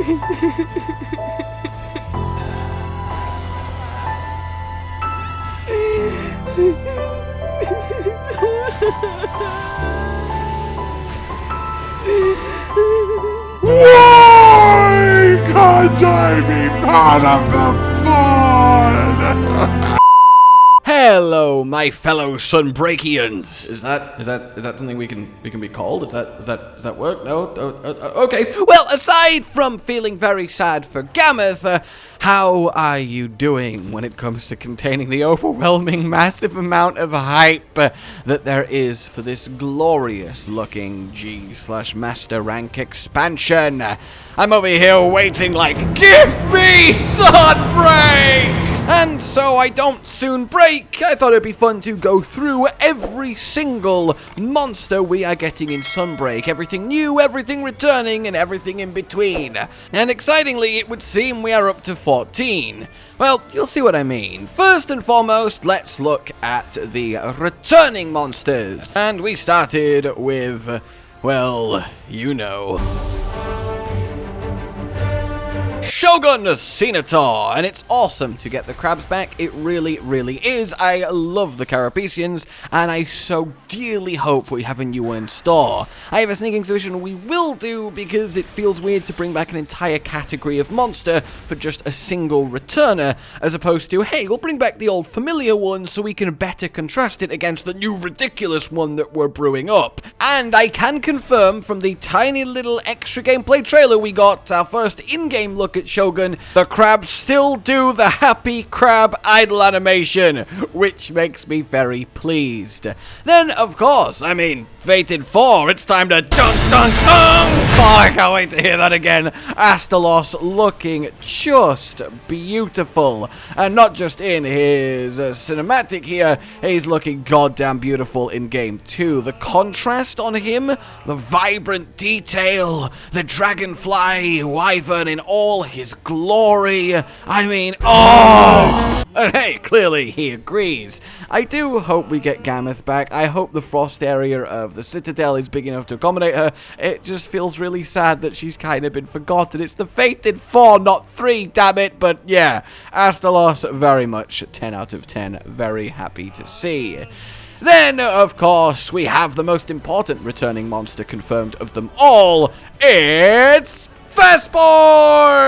Why can't I be part of the fun? Hello, my fellow Sunbreakians. Is that something we can be called? Does that work? No. Okay. Well, aside from feeling very sad for Gameth, how are you doing when it comes to containing the overwhelming, massive amount of hype that there is for this glorious-looking G/Master Rank expansion? I'm over here waiting like, give me Sunbreak! And so I don't soon break, I thought it'd be fun to go through every single monster we are getting in Sunbreak. Everything new, everything returning, and everything in between. And excitingly, it would seem we are up to 14. Well, you'll see what I mean. First and foremost, let's look at the returning monsters. And we started with, well, you know, Shogun Ceanataur, and it's awesome to get the crabs back. It really, really is. I love the Carapacians, and I so dearly hope we have a new one in store. I have a sneaking suspicion we will do, because it feels weird to bring back an entire category of monster for just a single returner, as opposed to, hey, we'll bring back the old familiar one so we can better contrast it against the new ridiculous one that we're brewing up. And I can confirm from the tiny little extra gameplay trailer we got, our first in-game look at Shogun, the crabs still do the happy crab idle animation, which makes me very pleased. Then, of course, I mean, Fated 4, it's time to dun dun dun! Oh, I can't wait to hear that again. Astalos looking just beautiful. And not just in his cinematic here, he's looking goddamn beautiful in game too. The contrast on him, the vibrant detail, the dragonfly wyvern in all his glory. I mean, oh! And hey, clearly he agrees. I do hope we get Gameth back. I hope the frost area of the Citadel is big enough to accommodate her. It just feels really sad that she's kind of been forgotten. It's the Fated 4, not 3, damn it. But yeah, Astalos, very much 10 out of 10. Very happy to see. Then, of course, we have the most important returning monster confirmed of them all. It's Vespoid!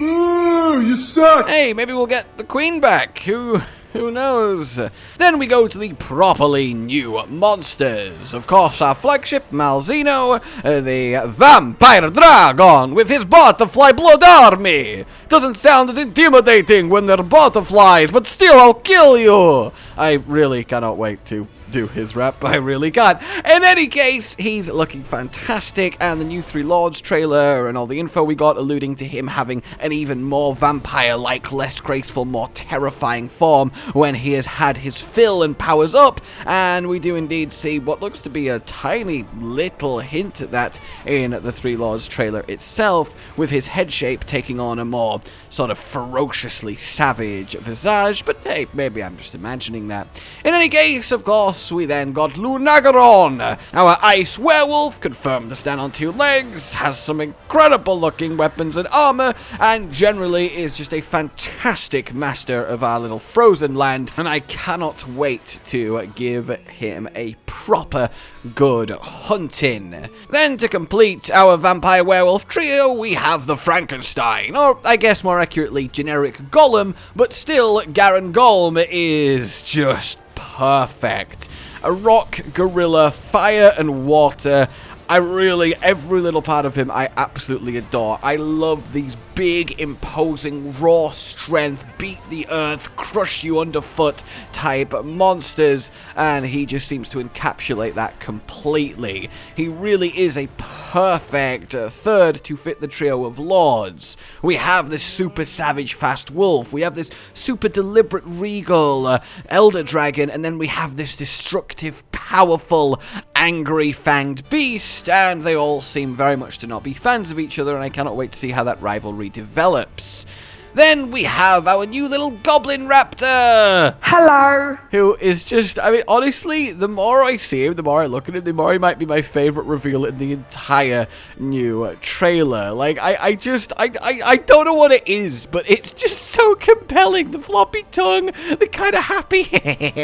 Ooh, you suck! Hey, maybe we'll get the queen back. Who knows? Then we go to the properly new monsters. Of course, our flagship, Malzeno, the vampire dragon with his butterfly blood army. Doesn't sound as intimidating when they're butterflies, but still I'll kill you. I really cannot wait to do his rap. I really can't. In any case, he's looking fantastic, and the new Three Lords trailer and all the info we got alluding to him having an even more vampire-like, less graceful, more terrifying form when he has had his fill and powers up, and we do indeed see what looks to be a tiny little hint at that in the Three Lords trailer itself, with his head shape taking on a more sort of ferociously savage visage, but hey, maybe I'm just imagining that. In any case, of course, we then got Lunagaron, our ice werewolf, confirmed to stand on 2 legs, has some incredible looking weapons and armor, and generally is just a fantastic master of our little frozen land, and I cannot wait to give him a proper good hunting. Then to complete our vampire werewolf trio, we have the Frankenstein, or I guess more accurately generic Golem, but still Garangolm is just perfect. A rock gorilla, fire and water. Every little part of him I absolutely adore. I love these big, imposing, raw strength, beat the earth, crush you underfoot type monsters, and he just seems to encapsulate that completely. He really is a perfect third to fit the trio of lords. We have this super savage fast wolf, we have this super deliberate regal elder dragon, and then we have this destructive, powerful, angry fanged beast, and they all seem very much to not be fans of each other, and I cannot wait to see how that rivalry develops. Then we have our new little Goblin Raptor! Hello! Who is just, I mean, honestly, the more I see him, the more I look at him, the more he might be my favorite reveal in the entire new trailer. Like, I don't know what it is, but it's just so compelling. The floppy tongue, the kind of happy,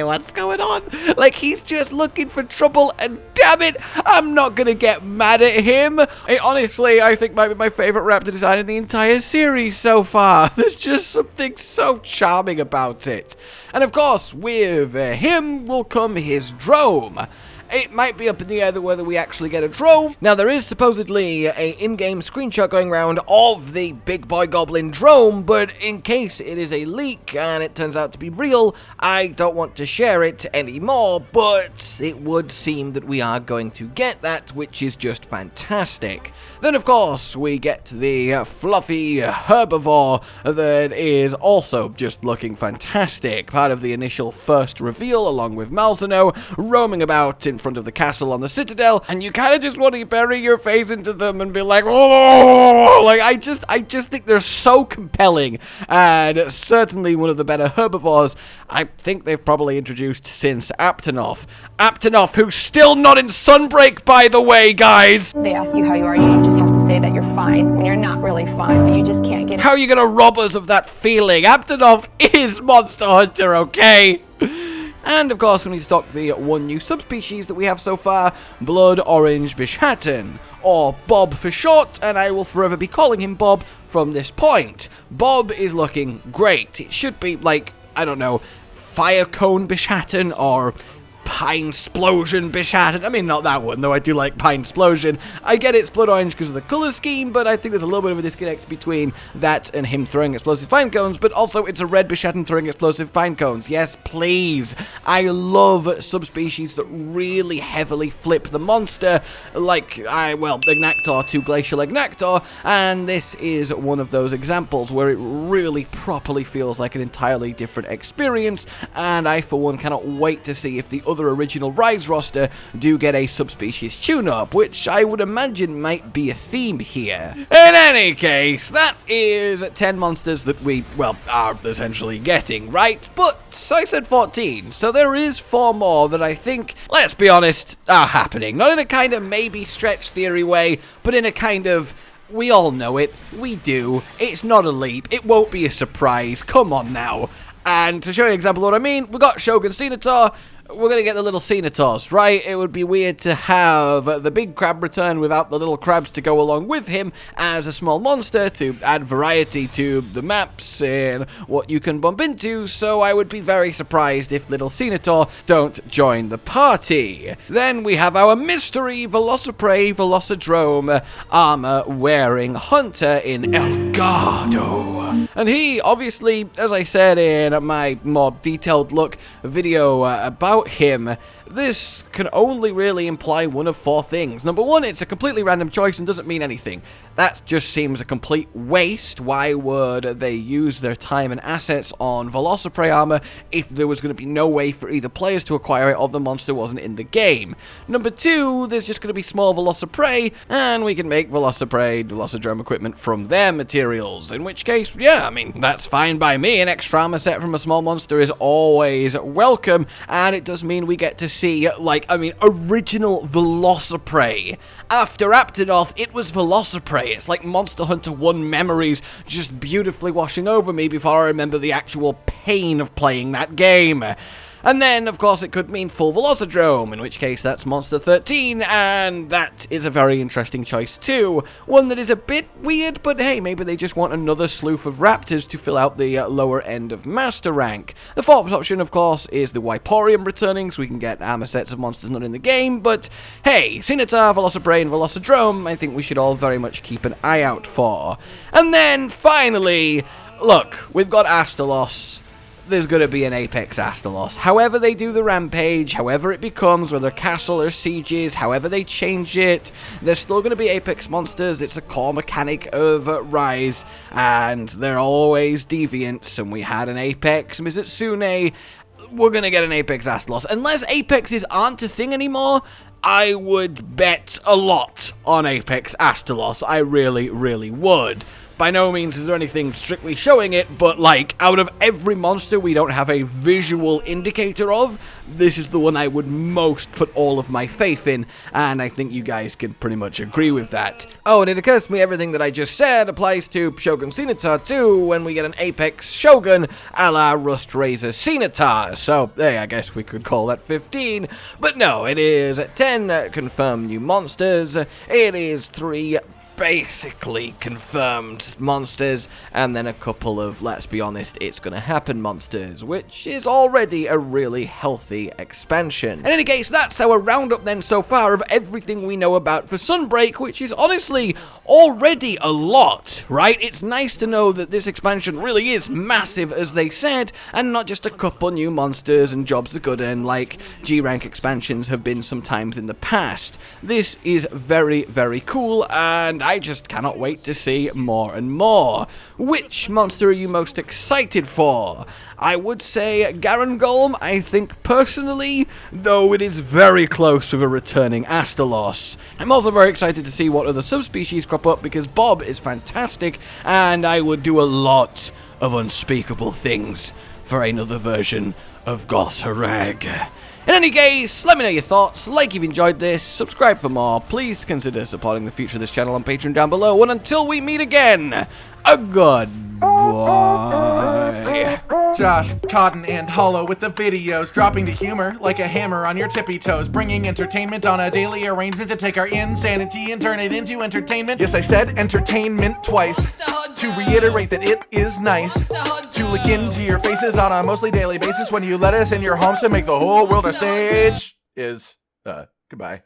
what's going on? Like, he's just looking for trouble, and damn it, I'm not gonna get mad at him. Honestly, I think might be my favorite raptor design in the entire series so far. There's just something so charming about it. And of course, with him will come his drome. It might be up in the air whether we actually get a drone. Now, there is supposedly a in-game screenshot going around of the big boy goblin drone, but in case it is a leak and it turns out to be real, I don't want to share it anymore, but it would seem that we are going to get that, which is just fantastic. Then, of course, we get the fluffy herbivore that is also just looking fantastic. Part of the initial first reveal, along with Malzeno, roaming about in front of the castle on the citadel, and you kind of just want to bury your face into them and be like, oh, like I just think they're so compelling, and certainly one of the better herbivores I think they've probably introduced since Astalos. Astalos, who's still not in Sunbreak, by the way, guys. They ask you how you are, you just have to say that you're fine when you're not really fine, but you just can't get it. How are you gonna rob us of that feeling? Astalos is Monster Hunter, okay? And of course, we need to stock the one new subspecies that we have so far, Blood Orange Bishaten, or Bob for short, and I will forever be calling him Bob from this point. Bob is looking great. It should be like, I don't know, Fire Cone Bishaten or Pine Splosion Bishaten. I mean, not that one, though I do like Pine Splosion. I get it's blood orange because of the color scheme, but I think there's a little bit of a disconnect between that and him throwing explosive pine cones, but also it's a red Bishaten throwing explosive pine cones. Yes, please. I love subspecies that really heavily flip the monster, like, Ceanataur to Glacial Ceanataur, and this is one of those examples where it really properly feels like an entirely different experience, and I, for one, cannot wait to see if the other original Rise roster do get a subspecies tune-up, which I would imagine might be a theme here. In any case, that is 10 monsters that we, are essentially getting, right? But I said 14, so there is 4 more that I think, let's be honest, are happening. Not in a kind of maybe stretch theory way, but in a kind of, we all know it, we do, it's not a leap, it won't be a surprise, come on now. And to show you an example of what I mean, we got Shogun Ceanataur. We're going to get the little Ceanataurs, right? It would be weird to have the big crab return without the little crabs to go along with him as a small monster to add variety to the maps and what you can bump into, so I would be very surprised if little Ceanataur don't join the party. Then we have our mystery Velocidrome armor-wearing hunter in Elgato. And he, obviously, as I said in my more detailed look video about him, this can only really imply one of 4 things. Number 1, it's a completely random choice and doesn't mean anything. That just seems a complete waste. Why would they use their time and assets on Velociprey armor if there was going to be no way for either players to acquire it or the monster wasn't in the game? Number 2, there's just going to be small Velociprey, and we can make Velocidrome equipment from their materials. In which case, yeah, I mean, that's fine by me. An extra armor set from a small monster is always welcome, and it does mean we get to see, original Velociprey. After Astalos, it was Velociprey. It's like Monster Hunter 1 memories just beautifully washing over me before I remember the actual pain of playing that game. And then, of course, it could mean full Velocidrome, in which case that's Monster 13, and that is a very interesting choice too. One that is a bit weird, but hey, maybe they just want another slew of raptors to fill out the lower end of Master Rank. The 4th option, of course, is the Viporium returning, so we can get armor sets of monsters not in the game, but hey, Ceanataur, Velocidrome, and Velocidrome, I think we should all very much keep an eye out for. And then, finally, look, we've got Astalos. There's going to be an Apex Astalos. However they do the rampage, however it becomes, whether castle or sieges, however they change it, there's still going to be Apex monsters. It's a core mechanic of Rise, and they're always deviants, and we had an Apex Mizutsune. We're going to get an Apex Astalos. Unless Apexes aren't a thing anymore, I would bet a lot on Apex Astalos. I really, really would. by no means is there anything strictly showing it, but like, out of every monster we don't have a visual indicator of, this is the one I would most put all of my faith in, and I think you guys can pretty much agree with that. Oh, and it occurs to me everything that I just said applies to Shogun Ceanataur too, when we get an Apex Shogun a la Rust Razor Ceanataur, so I guess we could call that 15, but no, it is 10 confirmed new monsters, it is 3 basically confirmed monsters, and then a couple of, let's be honest, it's gonna happen monsters, which is already a really healthy expansion. In any case, that's our roundup then so far of everything we know about for Sunbreak, which is honestly already a lot, right? It's nice to know that this expansion really is massive, as they said, and not just a couple new monsters and jobs are good and like G-rank expansions have been sometimes in the past. This is very, very cool, and I just cannot wait to see more and more. Which monster are you most excited for? I would say Garangolm, I think personally, though it is very close with a returning Astalos. I'm also very excited to see what other subspecies crop up because Bob is fantastic, and I would do a lot of unspeakable things for another version of Gosharag. In any case, let me know your thoughts, like if you've enjoyed this, subscribe for more, please consider supporting the future of this channel on Patreon down below, and until we meet again, a goodbye. Josh, Cotton, and Hollow with the videos, dropping the humor like a hammer on your tippy toes, bringing entertainment on a daily arrangement to take our insanity and turn it into entertainment. Yes, I said entertainment twice, to reiterate that it is nice to look into your faces on a mostly daily basis when you let us in your homes to make the whole world a stage. Goodbye.